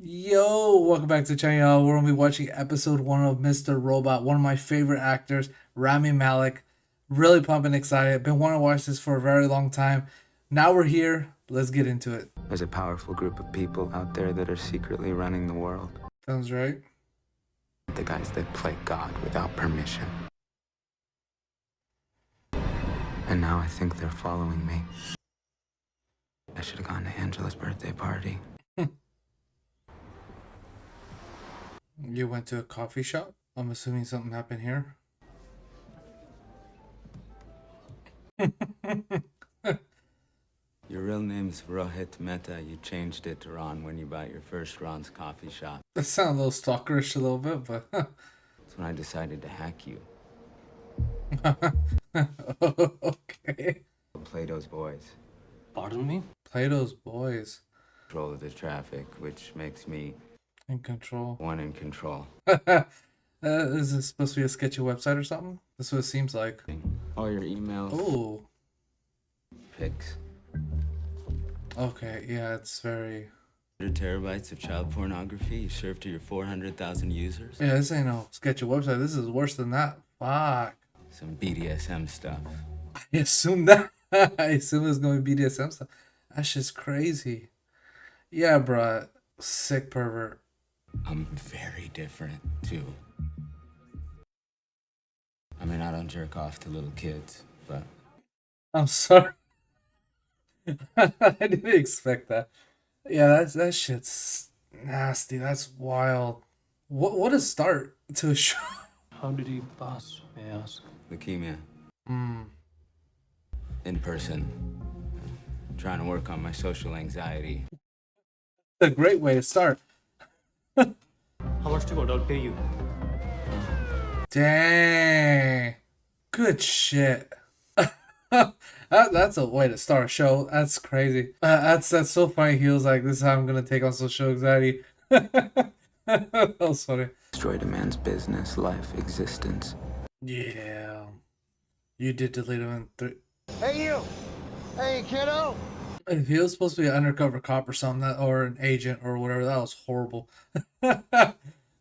Yo, welcome back to the channel. Y'all. We're gonna be watching episode 1 of Mr. Robot. One of my favorite actors, Rami Malek. Really pumping excited. Been wanting to watch this for a very long time. Now we're here. Let's get into it. There's a powerful group of people out there that are secretly running the world. Sounds right. The guys that play God without permission. And now I think they're following me. I should have gone to Angela's birthday party. You went to a coffee shop? I'm assuming something happened here. Your real name's Rohit Mehta. You changed it to Ron when you bought your first Ron's coffee shop. That sounds a little stalkerish a little bit, but That's when I decided to hack you. okay. Plato's boys. Pardon me? Plato's boys Control of the traffic, which makes me in control. one in control. Is this supposed to be a sketchy website or something? That's what it seems like. All your emails, Oh, pics, okay. Yeah, it's very... 100 terabytes of child pornography you serve to your 400,000 users. Yeah, this ain't no sketchy website. This is worse than that. Fuck. Some BDSM stuff. I assume that. I assume it's going to be BDSM stuff. That's just crazy. Yeah, bruh. Sick pervert. I'm very different, too. I mean, I don't jerk off to little kids, but I'm sorry. I didn't expect that. Yeah, that shit's nasty. That's wild. What a start to a show. How did he pass, may I ask? leukemia. Hmm. In person. Trying to work on my social anxiety. A great way to start. How much to go? I'll pay you. Dang. Good shit. That's a way to start a show. That's crazy. That's so funny. He was like, "This is how I'm gonna take on social anxiety." That was funny. Destroyed a man's business, life, existence. Yeah, you did delete him in 3. Hey, you! Hey, kiddo! If he was supposed to be an undercover cop or something, or an agent or whatever, that was horrible.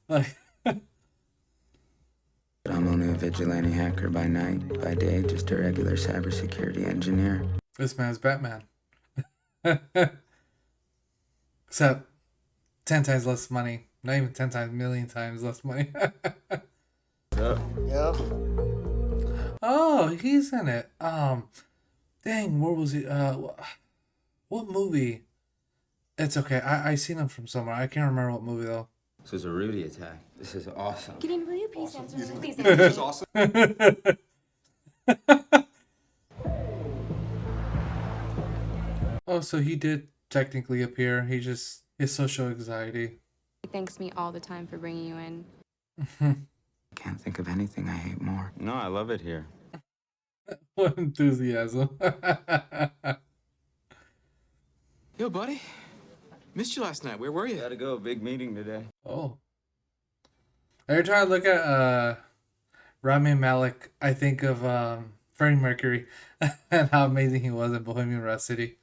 Like, I'm only a vigilante hacker by night. By day, just a regular cybersecurity engineer. this man's Batman. Except 10 times less money. Not even 10 times, million times less money. Yeah? Oh, he's in it. Dang, where was he? What movie? It's okay. I seen him from somewhere. I can't remember what movie though. This is a Rudy attack. This is awesome. Gideon, will you please answer me? Please This is awesome. Oh, so he did technically appear. He just his social anxiety. He thanks me all the time for bringing you in. Can't think of anything I hate more. No, I love it here. What enthusiasm. Yo, buddy. Missed you last night. Where were you? Gotta go. Big meeting today. Oh. Every time I look at Rami Malek, I think of Freddie Mercury and how amazing he was in Bohemian Rhapsody.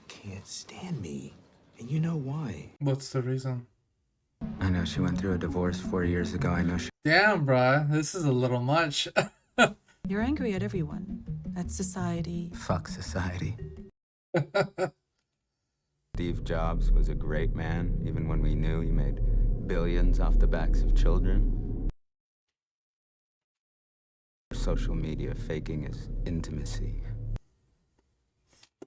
Can't stand me. And you know why. What's the reason? I know she went through a divorce 4 years ago. I know she Damn, bruh, this is a little much. You're angry at everyone, at society. fuck society. Steve Jobs was a great man, even when we knew he made billions off the backs of children. Social media faking his intimacy.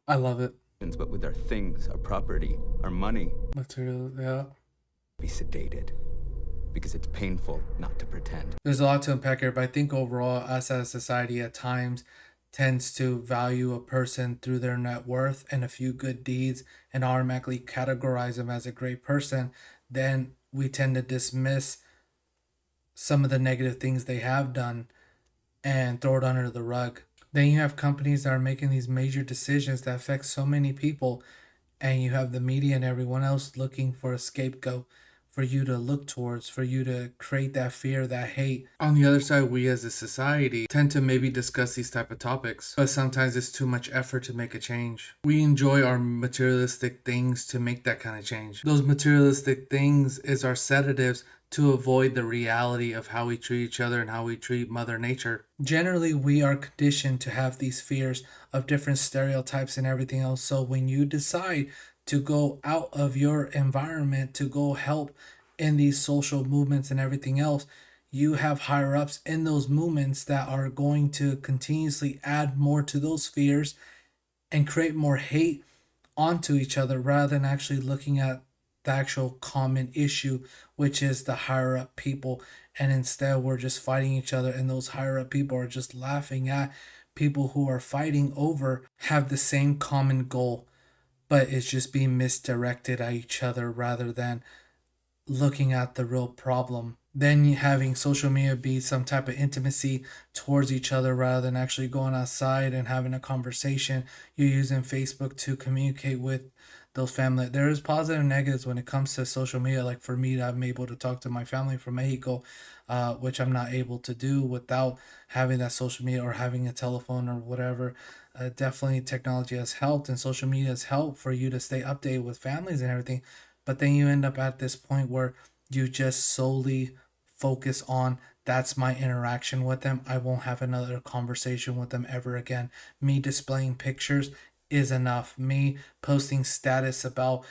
I love it. But with our things, our property, our money, Material, yeah. be sedated. Because it's painful not to pretend. There's a lot to unpack here, but I think overall, us as a society at times tends to value a person through their net worth and a few good deeds and automatically categorize them as a great person. Then we tend to dismiss some of the negative things they have done and throw it under the rug. Then you have companies that are making these major decisions that affect so many people, and you have the media and everyone else looking for a scapegoat for you to look towards, for you to create that fear, that hate. On the other side, we as a society tend to maybe discuss these type of topics, but sometimes it's too much effort to make a change. We enjoy our materialistic things to make that kind of change. Those materialistic things is our sedatives to avoid the reality of how we treat each other and how we treat Mother Nature. Generally, we are conditioned to have these fears of different stereotypes and everything else. So when you decide to go out of your environment to go help in these social movements and everything else, you have higher ups in those movements that are going to continuously add more to those fears and create more hate onto each other rather than actually looking at the actual common issue, which is the higher up people. And instead, we're just fighting each other, and those higher up people are just laughing at people who are fighting over have the same common goal, but it's just being misdirected at each other rather than looking at the real problem. Then you having social media be some type of intimacy towards each other rather than actually going outside and having a conversation. You're using Facebook to communicate with those family. There is positive and negatives when it comes to social media. Like for me, I'm able to talk to my family from Mexico, which I'm not able to do without having that social media or having a telephone or whatever. Definitely technology has helped and social media has helped for you to stay updated with families and everything. But then you end up at this point where you just solely focus on that's my interaction with them. I won't have another conversation with them ever again. Me displaying pictures is enough. Me posting status about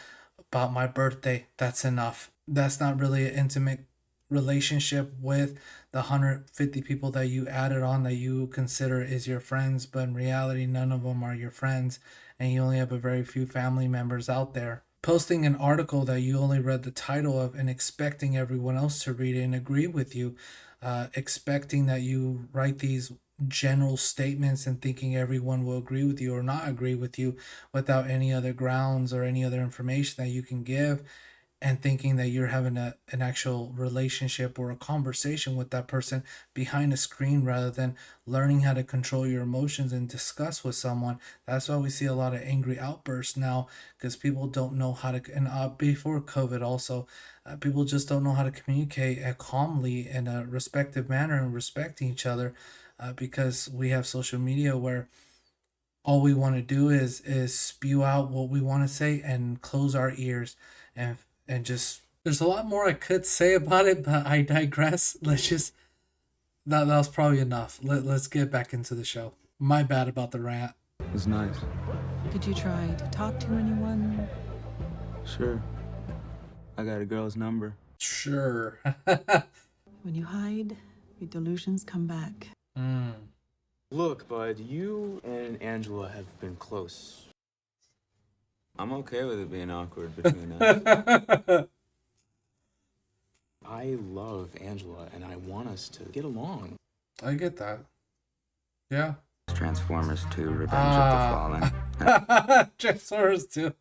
my birthday, that's enough. That's not really an intimate relationship with the 150 people that you added on that you consider is your friends, but in reality none of them are your friends and you only have a very few family members out there. Posting an article that you only read the title of and expecting everyone else to read it and agree with you, expecting that you write these general statements and thinking everyone will agree with you or not agree with you without any other grounds or any other information that you can give, and thinking that you're having an actual relationship or a conversation with that person behind a screen rather than learning how to control your emotions and discuss with someone. That's why we see a lot of angry outbursts now, because people don't know how to, and before COVID also, people just don't know how to communicate calmly in a respectful manner and respecting each other, because we have social media where all we want to do is spew out what we want to say and close our ears, and just there's a lot more I could say about it, but I digress. Let's just that was probably enough. Let's get back into the show. My bad about the rant. It was nice. Did you try to talk to anyone? Sure. I got a girl's number. Sure. When you hide, your delusions come back. Look, bud, you and Angela have been close. I'm okay with it being awkward between us. I love Angela, and I want us to get along. I get that. Yeah. Transformers 2, Revenge of the Fallen. Transformers 2.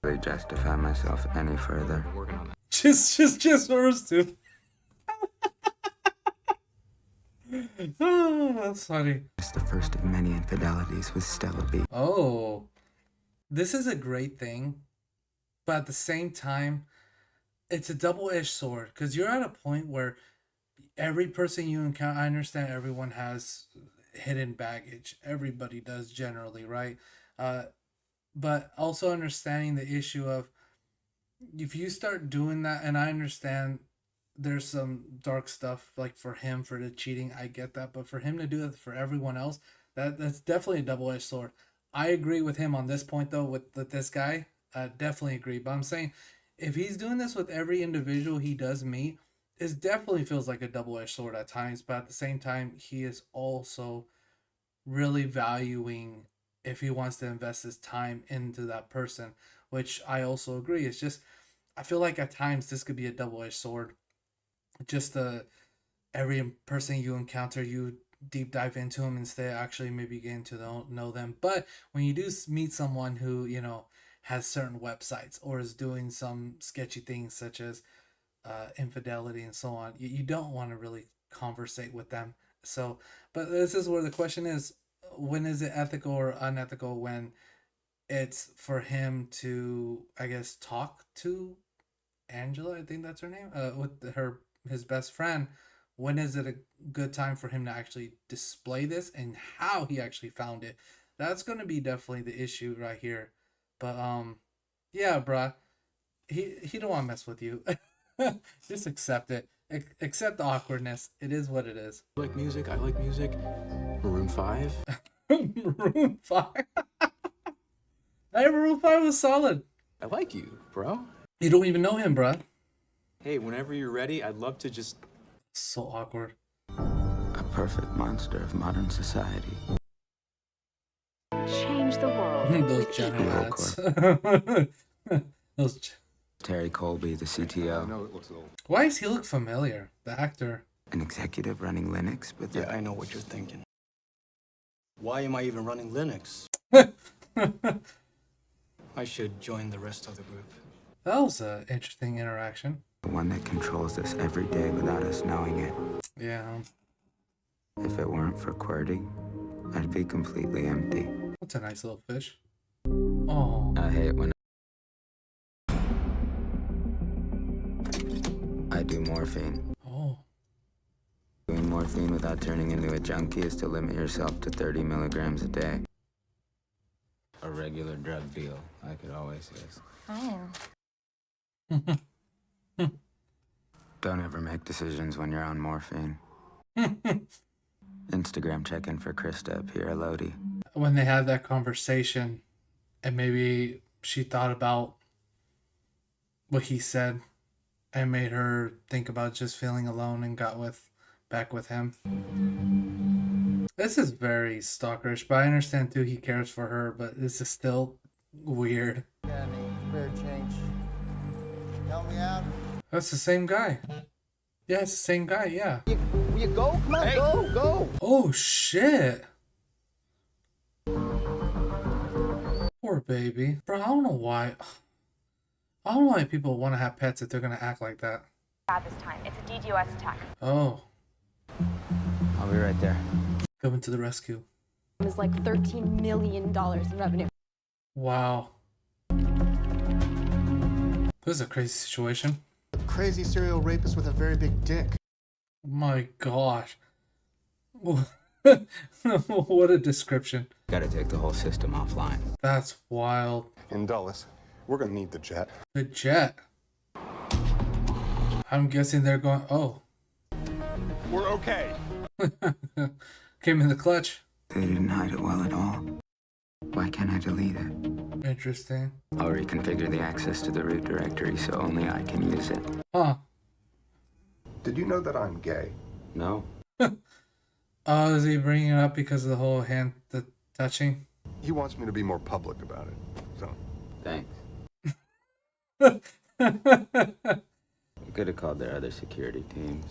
Really justify myself any further. We're working on that. just Transformers 2. Oh, that's funny. It's the first of many infidelities with Stella B. Oh, this is a great thing, but at the same time, it's a double-edged sword because you're at a point where every person you encounter, I understand everyone has hidden baggage. Everybody does generally, right? But also understanding the issue of if you start doing that, and I understand there's some dark stuff like for him for the cheating, I get that, but for him to do it for everyone else, that's definitely a double-edged sword. I agree with him on this point though, with this guy. I definitely agree. But I'm saying if he's doing this with every individual he does meet, it definitely feels like a double-edged sword at times, but at the same time, he is also really valuing if he wants to invest his time into that person, which I also agree. It's just I feel like at times this could be a double-edged sword. Just every person you encounter, you deep dive into them instead of actually maybe getting to know them. But when you do meet someone who has certain websites or is doing some sketchy things such as infidelity and so on, you don't want to really conversate with them. So, but this is where the question is: when is it ethical or unethical when it's for him to, I guess, talk to Angela, I think that's her name, with his best friend. When is it a good time for him to actually display this and how he actually found it? That's gonna be definitely the issue right here. But yeah, bruh, he don't want to mess with you. Just accept it. Accept the awkwardness. It is what it is. You like music? I like music. Maroon 5? Maroon 5. Hey, Maroon 5 was solid. I like you, bro. You don't even know him, bruh. Hey, whenever you're ready, I'd love to just... So awkward. A perfect monster of modern society. Change the world. Those with general people. ads. Those. Terry Colby, the CTO. Why does he look familiar? The actor. An executive running Linux, but Yeah, I know what you're thinking. Why am I even running Linux? I should join the rest of the group. That was an interesting interaction. the one that controls us every day without us knowing it. Yeah. If it weren't for QWERTY, I'd be completely empty. That's a nice little fish. Oh. I hate when I do morphine. Oh. Doing morphine without turning into a junkie is to limit yourself to 30 milligrams a day. A regular drug deal, I could always use. Fine. Don't ever make decisions when you're on morphine. Instagram check-in for Krista up here, Lodi. When they had that conversation, and maybe she thought about what he said and made her think about just feeling alone and got back with him. This is very stalkerish, but I understand too he cares for her, but this is still weird. Yeah, I need spare change. Help me out. That's the same guy. Yeah, it's the same guy, yeah. Will you go? Come on, go. Oh shit. Poor baby. Bro, I don't know why. I don't know why people want to have pets if they're gonna act like that. Bad this time. It's a DDoS attack. Oh, I'll be right there. coming to the rescue. It was like $13 million in revenue. Wow. This is a crazy situation. Crazy serial rapist with a very big dick. My gosh. What a description. Gotta take the whole system offline. That's wild. In Dulles, we're gonna need the jet. The jet. I'm guessing they're going. Oh. We're okay. Came in the clutch. They didn't hide it well at all. Why can't I delete it? Interesting. I'll reconfigure the access to the root directory so only I can use it. Huh. Did you know that I'm gay? No? Oh, is he bringing it up because of the whole the touching? He wants me to be more public about it. So, Thanks. Could have called their other security teams.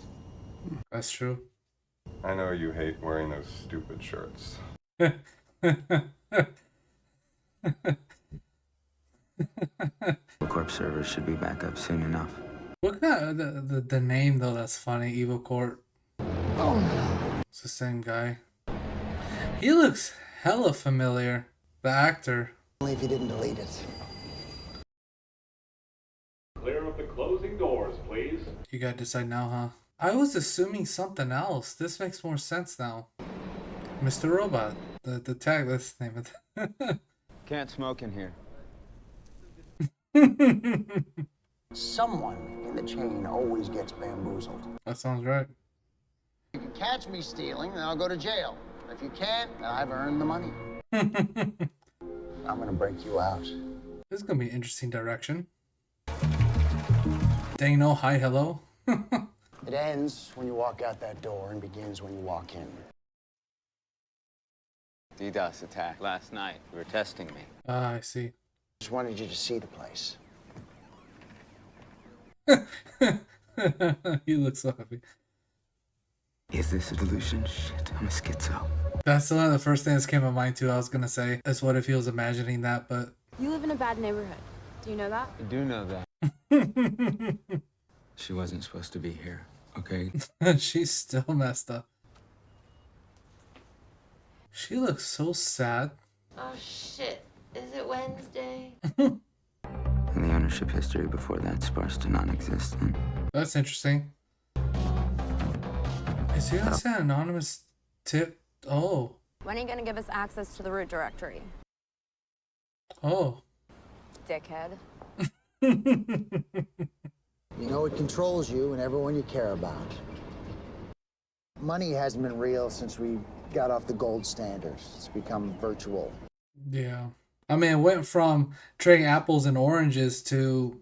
That's true. I know you hate wearing those stupid shirts. The Corp servers should be back up soon enough. What kind of the name though? That's funny. Evil Court. It's the same guy. He looks hella familiar. The actor. Only if you didn't delete it. Clear up the closing doors, please. You gotta decide now, huh? I was assuming something else. This makes more sense now. Mr. Robot. The tag. That's the name of it. Can't smoke in here. Someone in the chain always gets bamboozled. That sounds right. If you can catch me stealing, then I'll go to jail. If you can't, then I've earned the money. I'm gonna break you out. This is gonna be an interesting direction. Dang no, hi, hello. It ends when you walk out that door and begins when you walk in. DDoS attack last night. You were testing me. Ah, I see. Just wanted you to see the place. He looks so happy. Is this a delusion? Shit, I'm a schizo. That's one of the first things that came to mind too. I was gonna say is what if he was imagining that, but You live in a bad neighborhood. Do you know that? I do know that. She wasn't supposed to be here, okay? she's still messed up. She looks so sad. Oh shit. Is it Wednesday? and the ownership history before that sparse to non-existent. That's interesting. Is he gonna say anonymous tip? Oh. When are you gonna give us access to the root directory? Oh. Dickhead. You know it controls you and everyone you care about. Money hasn't been real since we got off the gold standard. It's become virtual. Yeah. I mean, it went from trading apples and oranges to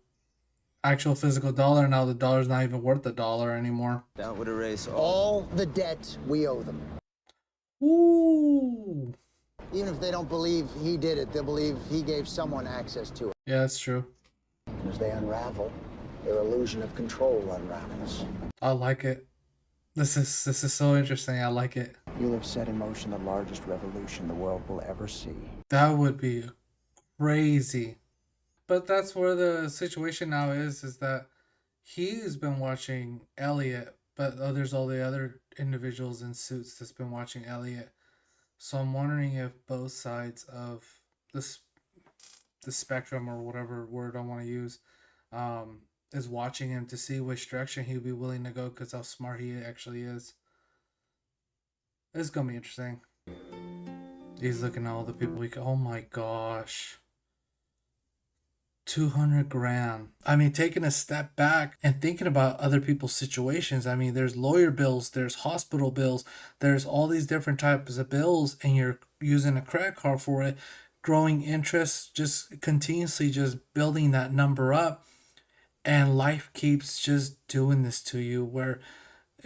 actual physical dollar. Now the dollar's not even worth $1 anymore. That would erase All the debt we owe them. Ooh. Even if they don't believe he did it, they'll believe he gave someone access to it. Yeah, that's true. As they unravel, their illusion of control unravels. I like it. This is so interesting. I like it. You'll have set in motion the largest revolution the world will ever see. That would be crazy. But that's where the situation now is that he's been watching Elliot, but there's all the other individuals in suits that's been watching Elliot. So I'm wondering if both sides of this the spectrum, or whatever word I want to use, is watching him to see which direction he'd be willing to go, because how smart he actually is. It's gonna be interesting. He's looking at all the people oh my gosh. 200 grand. I mean, taking a step back and thinking about other people's situations. I mean, there's lawyer bills, there's hospital bills, there's all these different types of bills, and you're using a credit card for it. Growing interest, just continuously just building that number up. And life keeps just doing this to you, where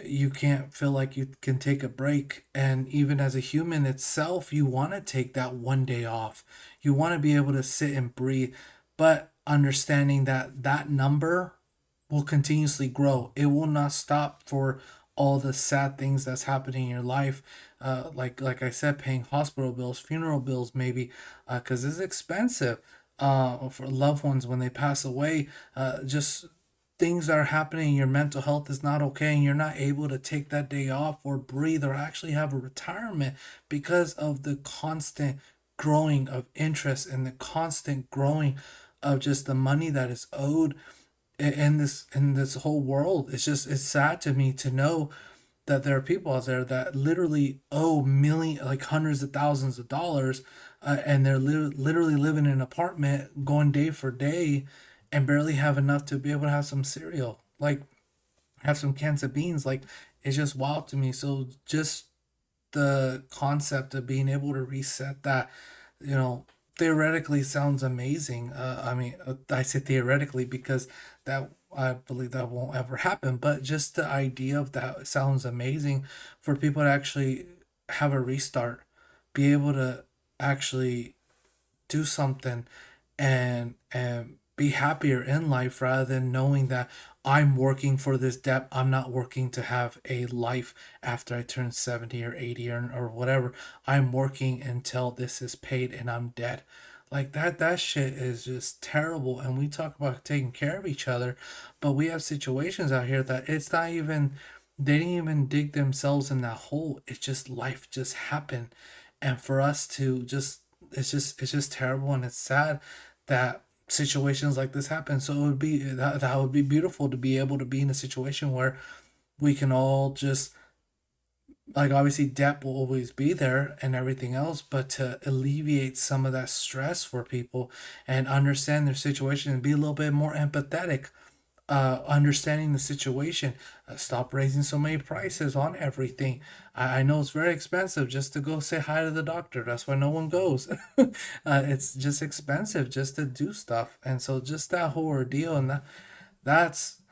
you can't feel like you can take a break. And even as a human itself, you want to take that one day off. You want to be able to sit and breathe, but understanding that that number will continuously grow. It will not stop for all the sad things that's happening in your life. Like I said, paying hospital bills, funeral bills, maybe, because it's expensive. For loved ones when they pass away, just things that are happening, your mental health is not okay, and you're not able to take that day off or breathe or actually have a retirement because of the constant growing of interest and the constant growing of just the money that is owed in this whole world. It's sad to me to know that there are people out there that literally owe like hundreds of thousands of dollars, and they're literally living in an apartment, going day for day, and barely have enough to be able to have some cereal, like have some cans of beans. Like, it's just wild to me. So just the concept of being able to reset that, theoretically sounds amazing. I mean, I say theoretically because that I believe that won't ever happen, but just the idea of that sounds amazing, for people to actually have a restart, be able to actually do something and be happier in life, rather than knowing that I'm working for this debt. I'm not working to have a life after I turn 70 or 80 or whatever. I'm working until this is paid and I'm dead. Like that shit is just terrible. And we talk about taking care of each other, but we have situations out here that it's not even, they didn't even dig themselves in that hole. It's just life just happened. And for us to just, it's just terrible, and it's sad that situations like this happen. So it would be that would be beautiful to be able to be in a situation where we can all just, like, obviously debt will always be there and everything else, but to alleviate some of that stress for people and understand their situation and be a little bit more empathetic, understanding the situation, stop raising so many prices on everything. I know it's very expensive just to go say hi to the doctor. That's why no one goes. It's just expensive just to do stuff. And so just that whole ordeal, and that's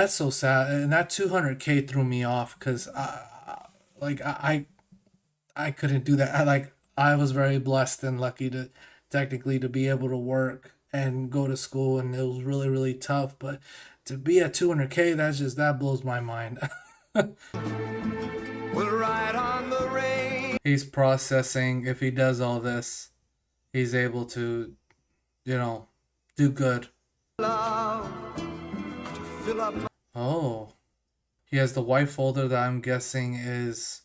so sad. And that 200K threw me off, because I couldn't do that. I was very blessed and lucky to technically to be able to work and go to school, and it was really, really tough. But to be at 200K, that blows my mind. We'll ride on the rain. He's processing. If he does all this, he's able to, do good. Oh, he has the white folder that I'm guessing is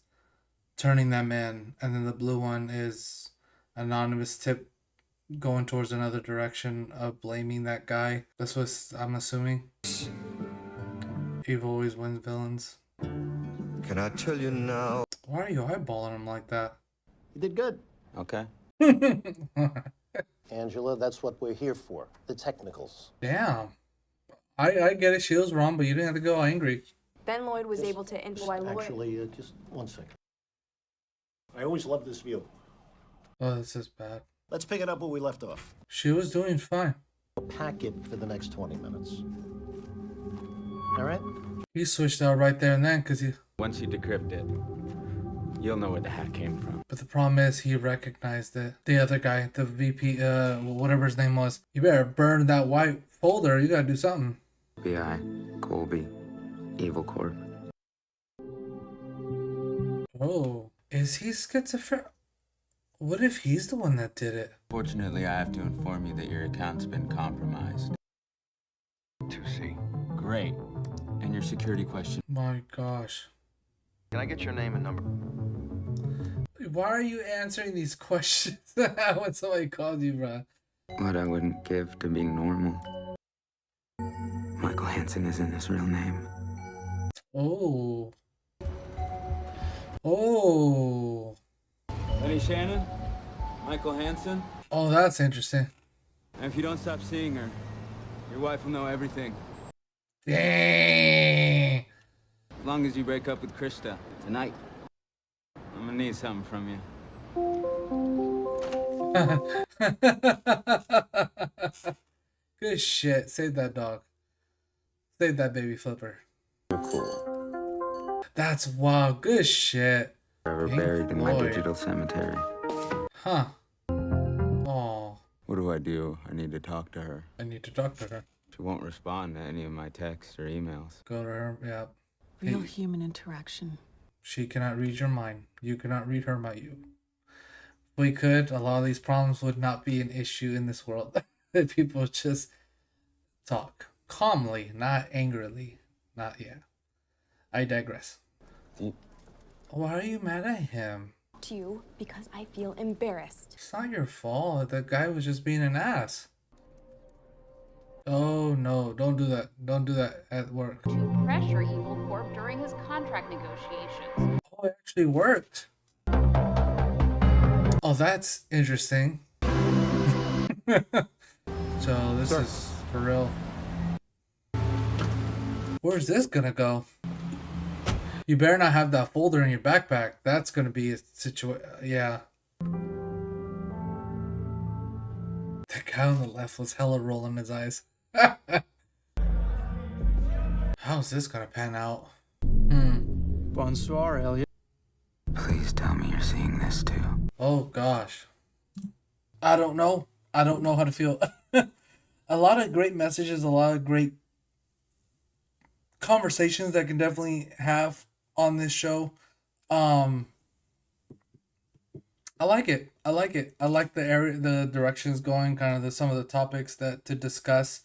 turning them in, and then the blue one is anonymous tip going towards another direction of blaming that guy. That's what I'm assuming. Evil always wins villains. Can I tell you now? Why are you eyeballing him like that? You did good. Okay. Angela, that's what we're here for. The technicals. Damn. I get it. She was wrong, but you didn't have to go angry. Ben Lloyd was able to influence. Actually, just one second. I always loved this view. Oh, this is bad. Let's pick it up where we left off. She was doing fine. Pack it for the next 20 minutes. All right? He switched out right there and then because he. Once you decrypt it, you'll know where the hat came from. But the problem is he recognized it. The other guy, the VP, whatever his name was. You better burn that white folder. You gotta do something. FBI, Colby, Evil Corp. Oh, is he schizophrenic? What if he's the one that did it? Fortunately, I have to inform you that your account's been compromised. To see. Great. And your security question. My gosh. Can I get your name and number? Why are you answering these questions when somebody calls you, bro? What I wouldn't give to be normal. Michael Hansen isn't his real name. Oh. Oh. Lenny Shannon? Michael Hansen? Oh, that's interesting. And if you don't stop seeing her, your wife will know everything. Dang. As long as you break up with Krista tonight, I'm gonna need something from you. Good shit. Save that dog. Save that baby flipper. You're cool. That's wow. Good shit. Forever Pink buried in my Floyd. digital cemetery. Huh. Oh, What do? I need to talk to her. I need to talk to her. She won't respond to any of my texts or emails. Go to her. Yeah. Real human interaction. She cannot read your mind. You cannot read her mind. If we could, a lot of these problems would not be an issue in this world. If people just talk calmly, not angrily. Not yet. I digress. Why are you mad at him? To you because I feel embarrassed. It's not your fault. The guy was just being an ass. Oh no, don't do that. Don't do that at work. To pressure Evil Corp during his contract negotiations. Oh, it actually worked. Oh, that's interesting. So this is for real. Where's this gonna go? You better not have that folder in your backpack. That's gonna be a situation. Yeah. The guy on the left was hella rolling his eyes. How's this gonna pan out? Bonsoir, Elliot. Please tell me you're seeing this too. Oh gosh. I don't know. I don't know how to feel. A lot of great messages, a lot of great conversations that I can definitely have on this show. I like it. I like it. I like the area, the directions going, kind of some of the topics that to discuss.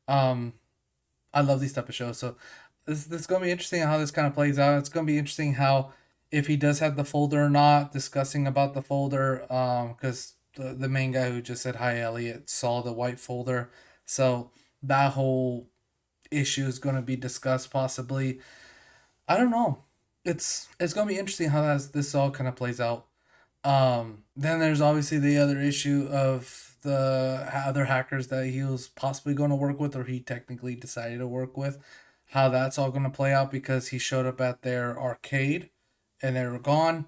I love these type of shows. So this is gonna be interesting how this kind of plays out. It's gonna be interesting how if he does have the folder or not, discussing about the folder. Because the main guy who just said hi Elliot saw the white folder. So that whole issue is gonna be discussed possibly. I don't know. It's gonna be interesting how this all kind of plays out. Then there's obviously the other issue of the other hackers that he was possibly going to work with, or he technically decided to work with. How that's all going to play out because he showed up at their arcade and they were gone,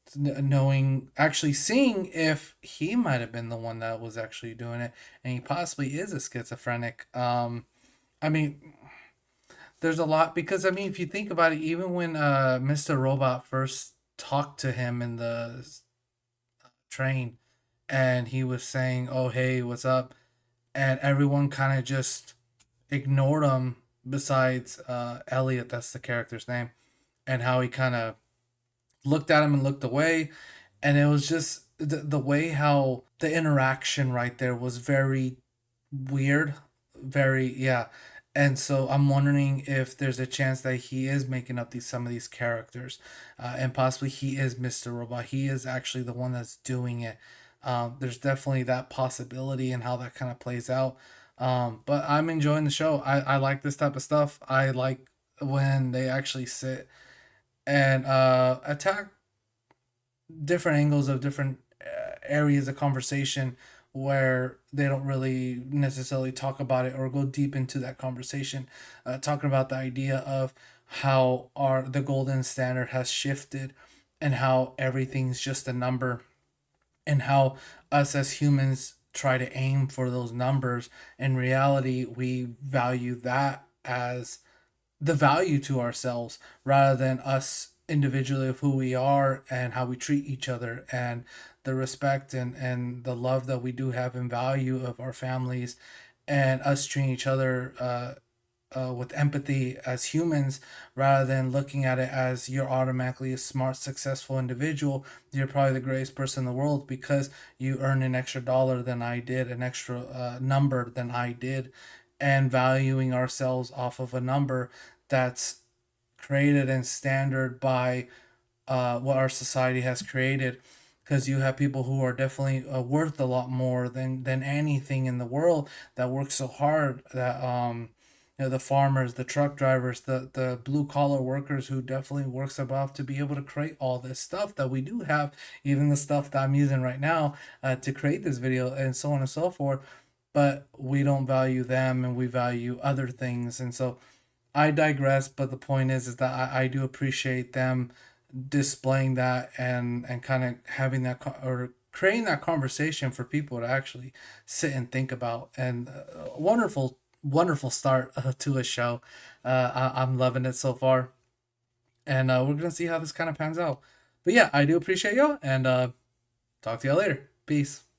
seeing if he might have been the one that was actually doing it, and he possibly is a schizophrenic. I mean, there's a lot because I mean, if you think about it, even when Mr. Robot first talked to him in the train, and he was saying, "Oh hey, what's up?" and everyone kind of just ignored him. Besides Elliot, that's the character's name, and how he kind of looked at him and looked away, and it was just the way how the interaction right there was very weird, very yeah. And so I'm wondering if there's a chance that he is making up some of these characters, and possibly he is Mr. Robot. He is actually the one that's doing it. There's definitely that possibility and how that kind of plays out. But I'm enjoying the show. I like this type of stuff. I like when they actually sit and attack different angles of different areas of conversation where they don't really necessarily talk about it or go deep into that conversation, talking about the idea of how our the golden standard has shifted and how everything's just a number, and how us as humans try to aim for those numbers. In reality, we value that as the value to ourselves rather than us individually of who we are and how we treat each other, and the respect and the love that we do have and value of our families, and us treating each other with empathy as humans, rather than looking at it as you're automatically a smart, successful individual. You're probably the greatest person in the world because you earn an extra dollar than I did, an extra number than I did, and valuing ourselves off of a number that's created and standard by what our society has created. Because you have people who are definitely worth a lot more than anything in the world, that work so hard, that the farmers, the truck drivers, the blue collar workers who definitely works above to be able to create all this stuff that we do have, even the stuff that I'm using right now to create this video, and so on and so forth. But we don't value them, and we value other things. And so I digress, but the point is that I do appreciate them displaying that, and kind of having that or creating that conversation for people to actually sit and think about. And wonderful start to a show. I'm loving it so far, and we're gonna see how this kind of pans out. But yeah, I do appreciate y'all, and talk to y'all later. Peace.